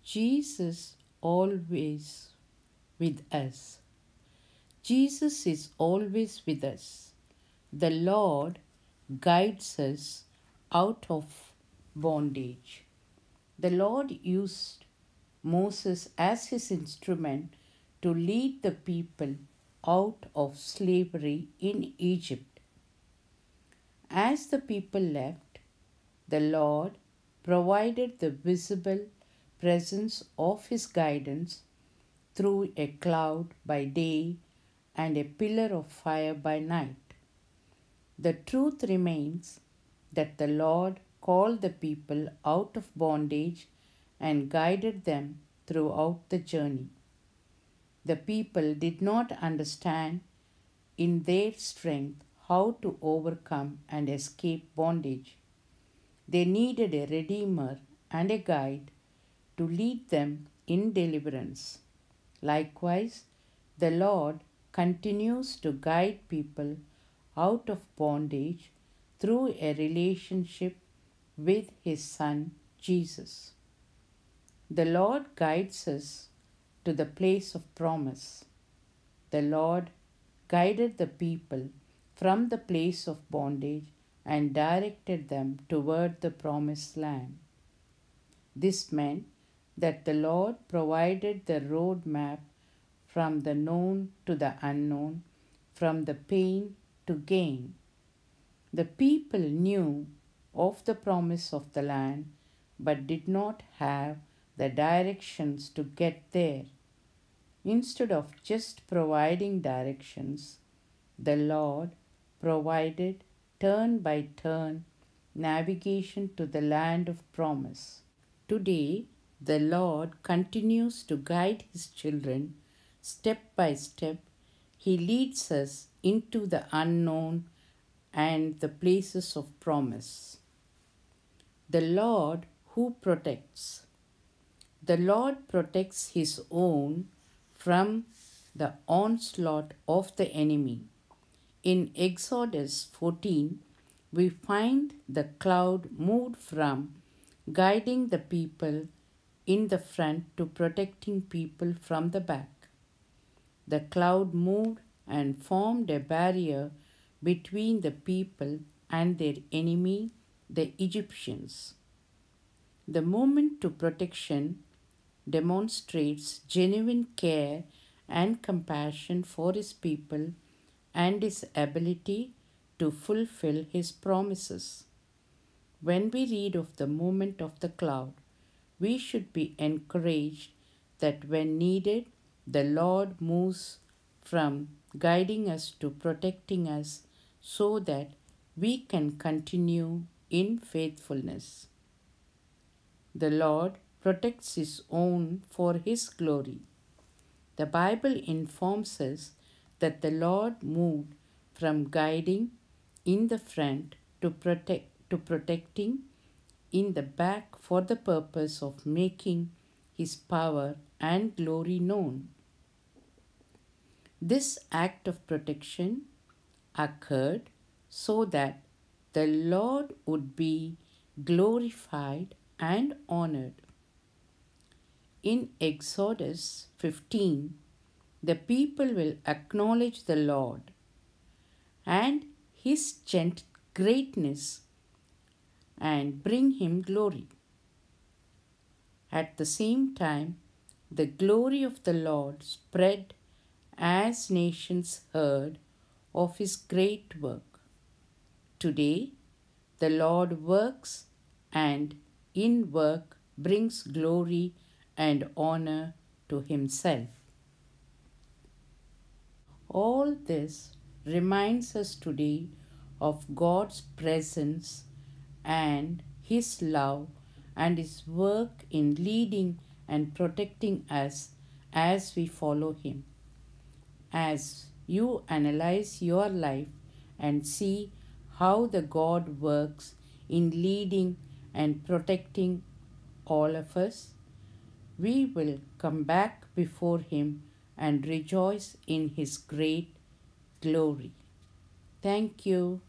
Jesus always with us. Jesus is always with us. The Lord guides us out of bondage. The Lord used Moses as his instrument to lead the people out of slavery in Egypt. As the people left, the Lord provided the visible presence of his guidance through a cloud by day and a pillar of fire by night. The truth remains that the Lord called the people out of bondage and guided them throughout the journey. The people did not understand in their strength how to overcome and escape bondage. They needed a Redeemer and a guide to lead them in deliverance. Likewise, the Lord continues to guide people out of bondage through a relationship with His Son Jesus. The Lord guides us to the place of promise. The Lord guided the people from the place of bondage and directed them toward the promised land. This meant that the Lord provided the road map from the known to the unknown, from the pain to gain. The people knew of the promise of the land but did not have the directions to get there. Instead of just providing directions, the Lord provided turn by turn navigation to the land of promise. Today, the Lord continues to guide His children step by step. He leads us into the unknown and the places of promise. The Lord who protects. The Lord protects His own from the onslaught of the enemy. In Exodus 14, we find the cloud moved from guiding the people in the front to protecting people from the back. The cloud moved and formed a barrier between the people and their enemy, the Egyptians. The movement to protection demonstrates genuine care and compassion for His people and His ability to fulfill His promises. When we read of the movement of the cloud, we should be encouraged that when needed, the Lord moves from guiding us to protecting us so that we can continue in faithfulness. The Lord protects His own for His glory. The Bible informs us that the Lord moved from guiding in the front to protecting in the back for the purpose of making His power and glory known. This act of protection occurred so that the Lord would be glorified and honored. In Exodus 15, the people will acknowledge the Lord and His greatness and bring Him glory. At the same time, the glory of the Lord spread as nations heard of His great work. Today, the Lord works and in work brings glory and honor to Himself. All this reminds us today of God's presence and His love and His work in leading and protecting us as we follow Him. As you analyze your life and see how the God works in leading and protecting all of us, we will come back before Him and rejoice in His great glory. Thank you.